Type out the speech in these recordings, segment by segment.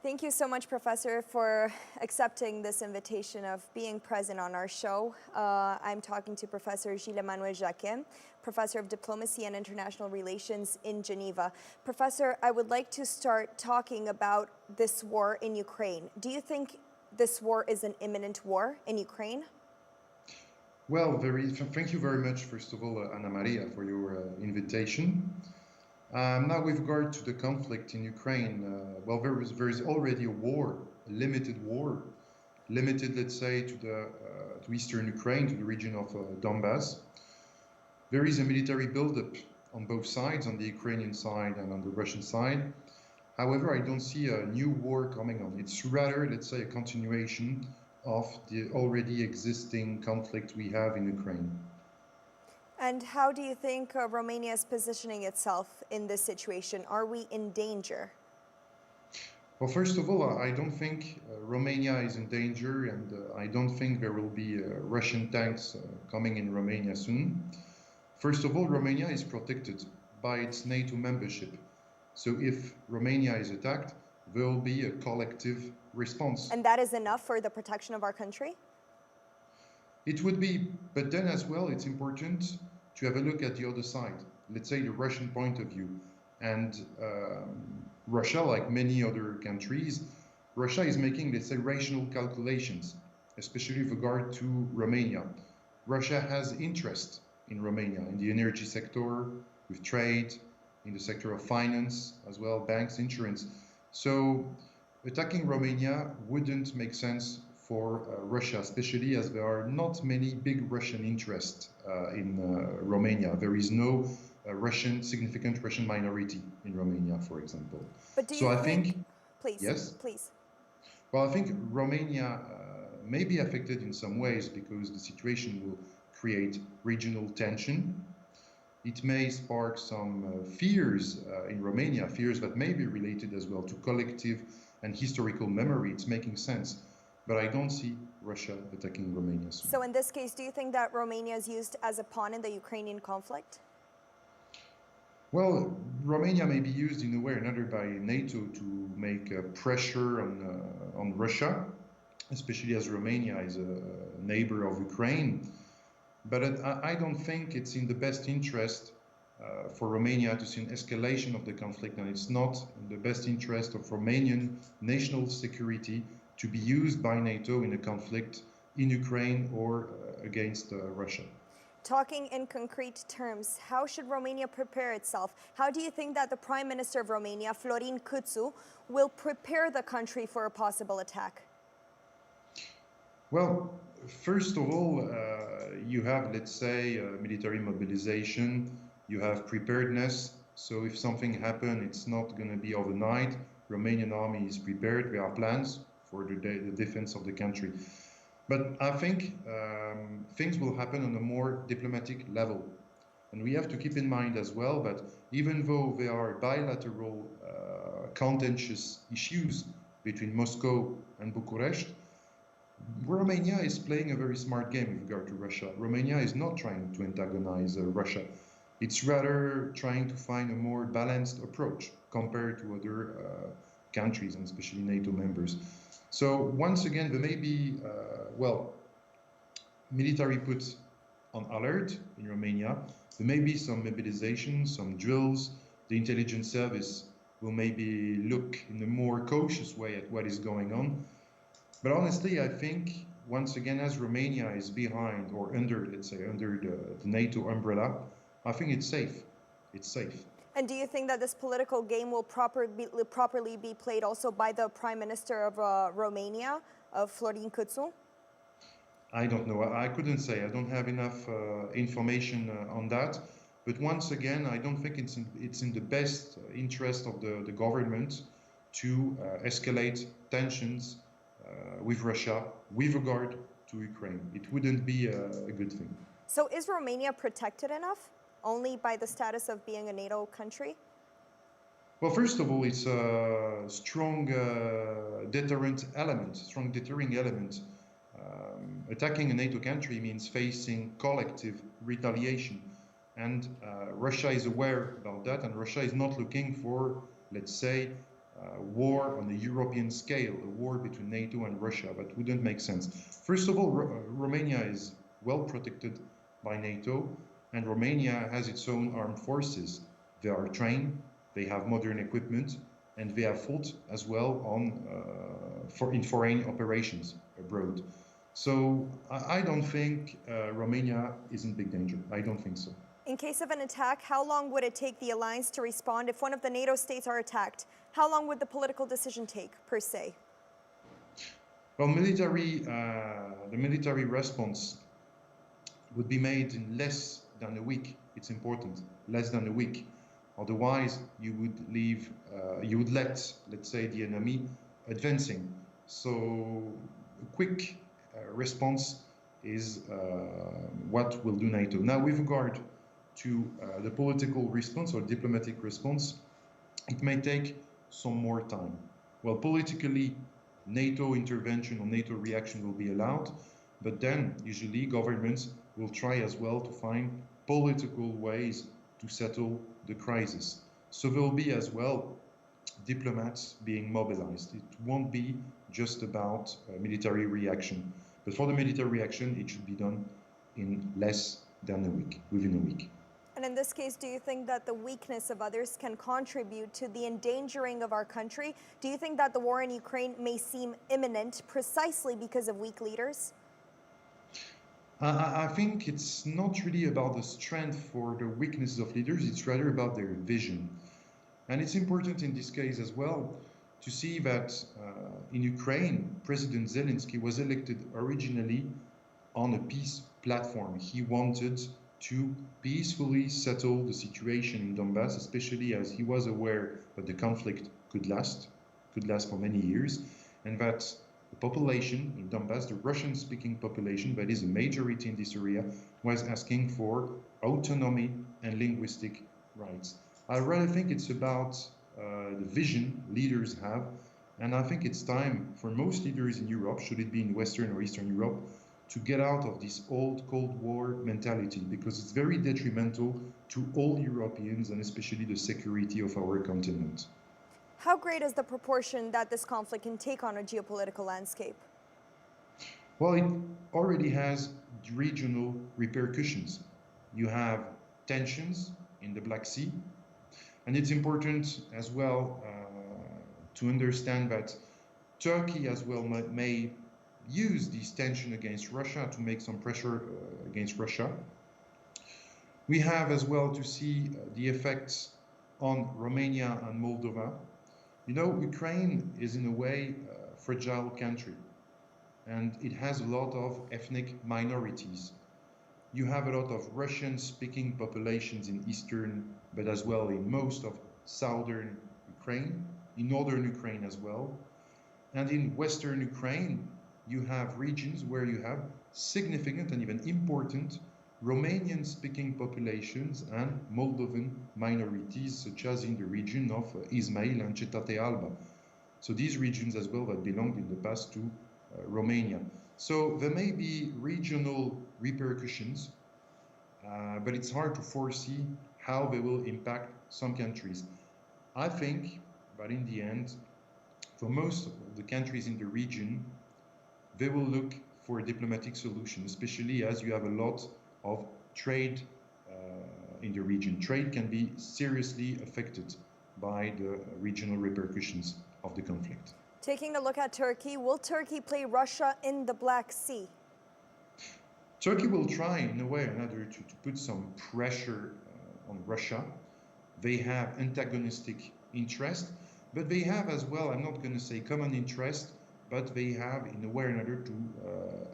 Thank you so much, Professor, for accepting this invitation of being present on our show. I'm talking to Professor Gilles-Emmanuel Jacquet, Professor of Diplomacy and International Relations in Geneva. Professor, I would like to start talking about this war in Ukraine. Do you think this war is an imminent war in Ukraine? Well, thank you very much, first of all, Ana Maria, for your invitation. Now, with regard to the conflict in Ukraine, well, there is already a war, a limited war, limited, let's say, to eastern Ukraine, to the region of Donbass. There is a military buildup on both sides, on the Ukrainian side and on the Russian side. However, I don't see a new war coming on. It's rather, let's say, a continuation of the already existing conflict we have in Ukraine. And how do you think Romania is positioning itself in this situation? Are we in danger? Well, first of all, I don't think Romania is in danger, and I don't think there will be Russian tanks coming in Romania soon. First of all, Romania is protected by its NATO membership. So if Romania is attacked, there will be a collective response. And that is enough for the protection of our country? It would be, but then as well, it's important to have a look at the other side, let's say the Russian point of view. And Russia, like many other countries, Russia is making, let's say, rational calculations, especially with regard to Romania. Russia has interest in Romania, in the energy sector, with trade, in the sector of finance, as well, banks, insurance. So attacking Romania wouldn't make sense for Russia, especially as there are not many big Russian interests in Romania. There is no significant Russian minority in Romania, for example. But do you think, please, yes? Please. Well, I think Romania may be affected in some ways because the situation will create regional tension. It may spark some fears in Romania, fears that may be related as well to collective and historical memory. It's making sense. But I don't see Russia attacking Romania soon. So in this case, do you think that Romania is used as a pawn in the Ukrainian conflict? Well, Romania may be used in a way or another by NATO to make pressure on Russia, especially as Romania is a neighbor of Ukraine. But I don't think it's in the best interest for Romania to see an escalation of the conflict, and it's not in the best interest of Romanian national security to be used by NATO in a conflict in Ukraine or against Russia. Talking in concrete terms, how should Romania prepare itself? How do you think that the Prime Minister of Romania, Florin Câțu, will prepare the country for a possible attack? Well, first of all, you have, let's say, military mobilization, you have preparedness. So if something happens, it's not going to be overnight. Romanian army is prepared, there are plans for the defense of the country. But I think things will happen on a more diplomatic level. And we have to keep in mind as well that even though there are bilateral contentious issues between Moscow and Bucharest, Romania is playing a very smart game with regard to Russia. Romania is not trying to antagonize Russia. It's rather trying to find a more balanced approach compared to other countries, and especially NATO members. So once again, there may be, military put on alert in Romania. There may be some mobilization, some drills. The intelligence service will maybe look in a more cautious way at what is going on. But honestly, I think, once again, as Romania is behind or under, let's say, under the NATO umbrella, I think it's safe. It's safe. And do you think that this political game will properly be played also by the Prime Minister of Romania, Florin Câțu? I don't know. I couldn't say. I don't have enough information on that. But once again, I don't think it's in the best interest of the government to escalate tensions with Russia with regard to Ukraine. It wouldn't be a good thing. So is Romania protected enough only by the status of being a NATO country? Well, first of all, it's a strong deterring element. Attacking a NATO country means facing collective retaliation. And Russia is aware about that, and Russia is not looking for, let's say, war on a European scale, a war between NATO and Russia. That wouldn't make sense. First of all, Romania is well protected by NATO, and Romania has its own armed forces. They are trained, they have modern equipment, and they have fought as well in foreign operations abroad. So I don't think Romania is in big danger. I don't think so. In case of an attack, how long would it take the alliance to respond? If one of the NATO states are attacked, how long would the political decision take, per se? Well, the military response would be made in less than a week. It's important, less than a week. Otherwise, you would let, let's say, the enemy advancing. So a quick response is what will do NATO. Now, with regard to the political response or diplomatic response, it may take some more time. Well, politically, NATO intervention or NATO reaction will be allowed, but then usually governments will try as well to find political ways to settle the crisis. So there will be as well diplomats being mobilized. It won't be just about military reaction, but for the military reaction, it should be done in less than a week, within a week. And in this case, do you think that the weakness of others can contribute to the endangering of our country? Do you think that the war in Ukraine may seem imminent precisely because of weak leaders? I think it's not really about the strength for the weaknesses of leaders, it's rather about their vision. And it's important in this case as well to see that in Ukraine, President Zelensky was elected originally on a peace platform. He wanted to peacefully settle the situation in Donbass, especially as he was aware that the conflict could last for many years, and that the population in Donbass, the Russian-speaking population, that is a majority in this area, was asking for autonomy and linguistic rights. I rather think it's about the vision leaders have, and I think it's time for most leaders in Europe, should it be in Western or Eastern Europe, to get out of this old Cold War mentality, because it's very detrimental to all Europeans and especially the security of our continent. How great is the proportion that this conflict can take on a geopolitical landscape? Well, it already has regional repercussions. You have tensions in the Black Sea, and it's important as well to understand that Turkey as well may use this tension against Russia to make some pressure against Russia. We have as well to see the effects on Romania and Moldova. You know, Ukraine is in a way a fragile country, and it has a lot of ethnic minorities. You have a lot of Russian-speaking populations in eastern, but as well in most of southern Ukraine, in northern Ukraine as well. And in western Ukraine, you have regions where you have significant and even important Romanian-speaking populations and Moldovan minorities, such as in the region of Izmail and Cetate Alba. So these regions as well that belonged in the past to Romania. So there may be regional repercussions, but it's hard to foresee how they will impact some countries. I think that in the end, for most of the countries in the region, they will look for a diplomatic solution, especially as you have a lot of trade in the region. Trade can be seriously affected by the regional repercussions of the conflict. Taking a look at Turkey, will Turkey play Russia in the Black Sea? Turkey will try in a way or another to put some pressure on Russia. They have antagonistic interest, but they have as well, I'm not going to say common interest, but they have in a way or another to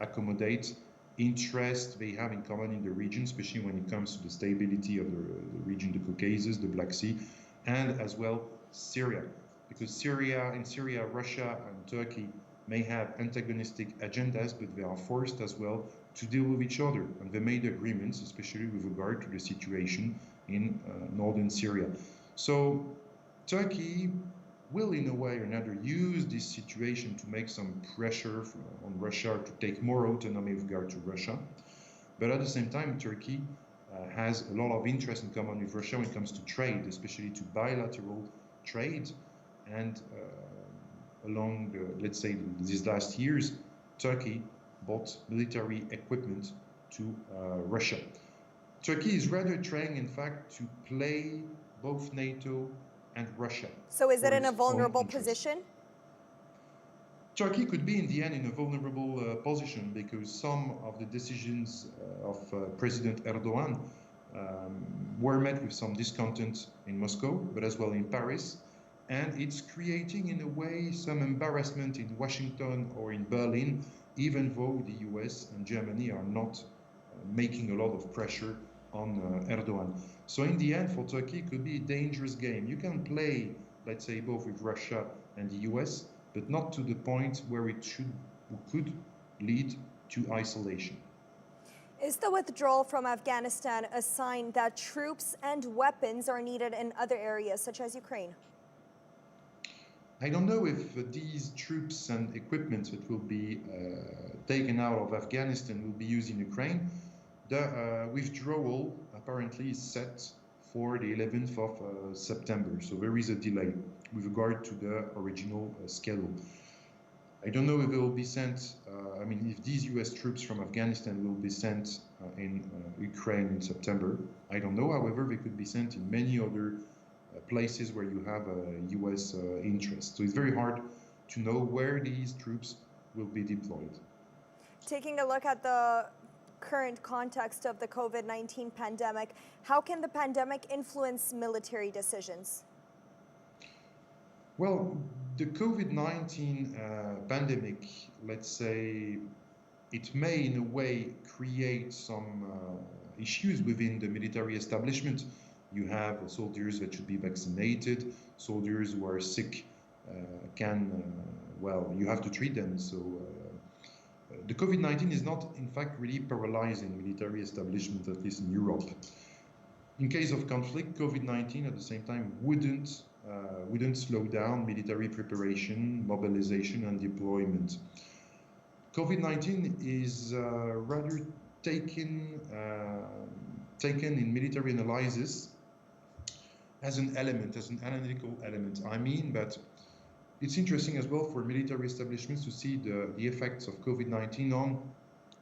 accommodate interest they have in common in the region, especially when it comes to the stability of the region, the Caucasus, the Black Sea, and as well Syria. Because in Syria, Russia and Turkey may have antagonistic agendas, but they are forced as well to deal with each other. And they made agreements, especially with regard to the situation in northern Syria. So Turkey will, in a way or another, use this situation to make some pressure on Russia to take more autonomy with regard to Russia. But at the same time, Turkey has a lot of interest in common with Russia when it comes to trade, especially to bilateral trade. And along, let's say, these last years, Turkey bought military equipment to Russia. Turkey is rather trying, in fact, to play both NATO and Russia. So is it in a vulnerable position? Turkey could be, in the end, in a vulnerable position because some of the decisions of President Erdogan were met with some discontent in Moscow, but as well in Paris. And it's creating, in a way, some embarrassment in Washington or in Berlin, even though the US and Germany are not making a lot of pressure on Erdogan. So in the end, for Turkey, it could be a dangerous game. You can play, let's say, both with Russia and the US, but not to the point where it could lead to isolation. Is the withdrawal from Afghanistan a sign that troops and weapons are needed in other areas, such as Ukraine? I don't know if these troops and equipment that will be taken out of Afghanistan will be used in Ukraine. The withdrawal apparently is set for the 11th of September, so there is a delay with regard to the original schedule. I don't know if it will be sent, if these US troops from Afghanistan will be sent in Ukraine in September. I don't know, however, they could be sent in many other places where you have a US interest. So it's very hard to know where these troops will be deployed. Taking a look at the current context of the COVID-19 pandemic, how can the pandemic influence military decisions? Well, the COVID-19 pandemic, let's say, it may in a way create some issues within the military establishment. You have soldiers that should be vaccinated, soldiers who are sick you have to treat them. So the COVID-19 is not, in fact, really paralyzing military establishment, at least in Europe. In case of conflict, COVID-19 at the same time wouldn't slow down military preparation, mobilization, and deployment. COVID-19 is rather taken in military analysis as an element, as an analytical element. I mean that it's interesting as well for military establishments to see the effects of COVID-19 on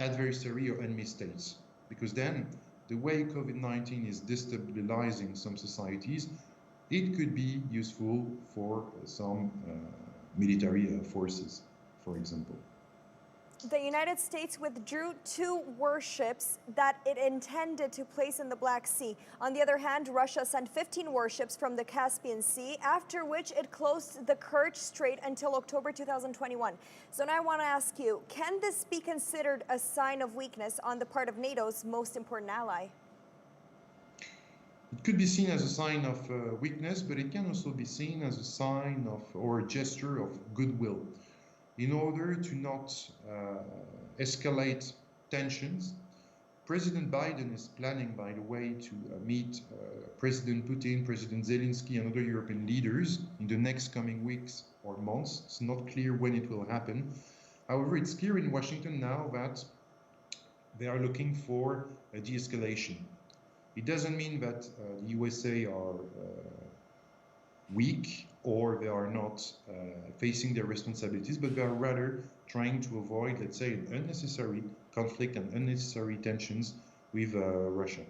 adversary or enemy states, because then the way COVID-19 is destabilizing some societies, it could be useful for some military forces, for example. The United States withdrew 2 warships that it intended to place in the Black Sea. On the other hand, Russia sent 15 warships from the Caspian Sea, after which it closed the Kerch Strait until October 2021. So now I want to ask you, can this be considered a sign of weakness on the part of NATO's most important ally? It could be seen as a sign of weakness, but it can also be seen as a sign of, or a gesture of goodwill. In order to not escalate tensions, President Biden is planning, by the way, to meet President Putin, President Zelensky, and other European leaders in the next coming weeks or months. It's not clear when it will happen. However, it's clear in Washington now that they are looking for a de-escalation. It doesn't mean that the USA are weak or they are not facing their responsibilities, but they are rather trying to avoid, let's say, an unnecessary conflict and unnecessary tensions with Russia.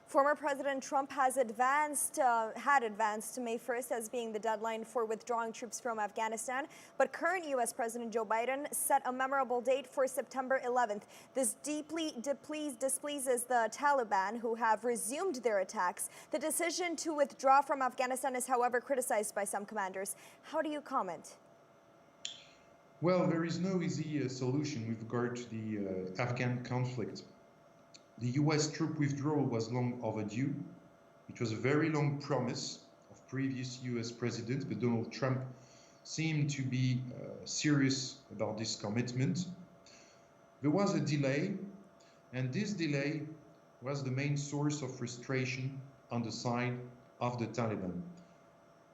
Former President Trump had advanced to May 1st as being the deadline for withdrawing troops from Afghanistan, but current U.S. President Joe Biden set a memorable date for September 11th. This deeply displeases the Taliban, who have resumed their attacks. The decision to withdraw from Afghanistan is, however, criticized by some commanders. How do you comment? Well, there is no easy solution with regard to the Afghan conflict. The US troop withdrawal was long overdue. It was a very long promise of previous US presidents, but Donald Trump seemed to be serious about this commitment. There was a delay, and this delay was the main source of frustration on the side of the Taliban.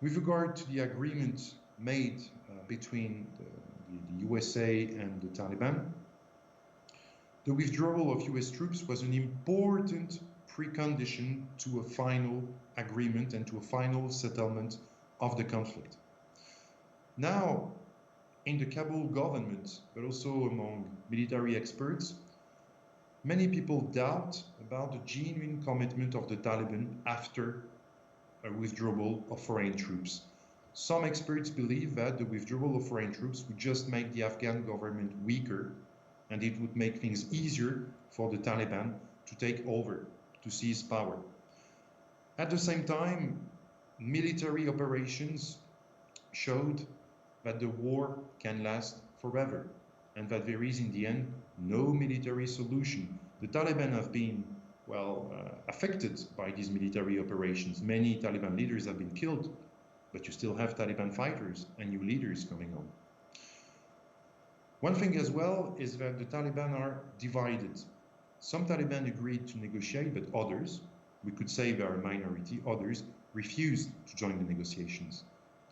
With regard to the agreement made between the USA and the Taliban, the withdrawal of US troops was an important precondition to a final agreement and to a final settlement of the conflict. Now, in the Kabul government, but also among military experts, many people doubt about the genuine commitment of the Taliban after a withdrawal of foreign troops. Some experts believe that the withdrawal of foreign troops would just make the Afghan government weaker, and it would make things easier for the Taliban to take over, to seize power. At the same time, military operations showed that the war can last forever, and that there is in the end no military solution. The Taliban have been, affected by these military operations. Many Taliban leaders have been killed, but you still have Taliban fighters and new leaders coming on. One thing as well is that the Taliban are divided. Some Taliban agreed to negotiate, but others, we could say they are a minority, others refused to join the negotiations.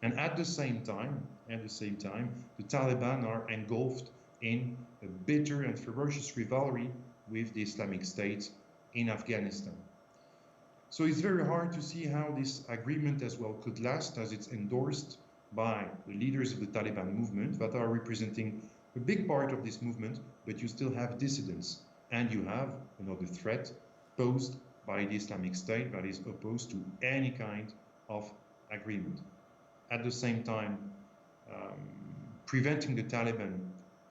And at the same time, the Taliban are engulfed in a bitter and ferocious rivalry with the Islamic State in Afghanistan. So it's very hard to see how this agreement as well could last, as it's endorsed by the leaders of the Taliban movement that are representing a big part of this movement, but you still have dissidents, and you have another threat posed by the Islamic State that is opposed to any kind of agreement. At the same time, preventing the Taliban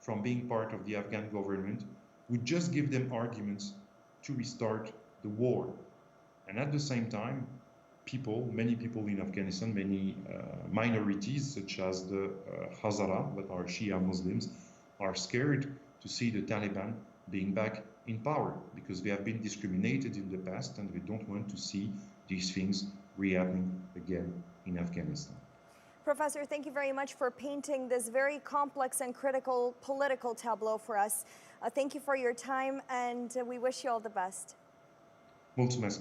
from being part of the Afghan government would just give them arguments to restart the war. And at the same time, many people in Afghanistan, many minorities such as the Hazara, that are Shia Muslims, are scared to see the Taliban being back in power because they have been discriminated in the past and they don't want to see these things re-happening again in Afghanistan. Professor, thank you very much for painting this very complex and critical political tableau for us. Thank you for your time, and we wish you all the best. Mulțumesc.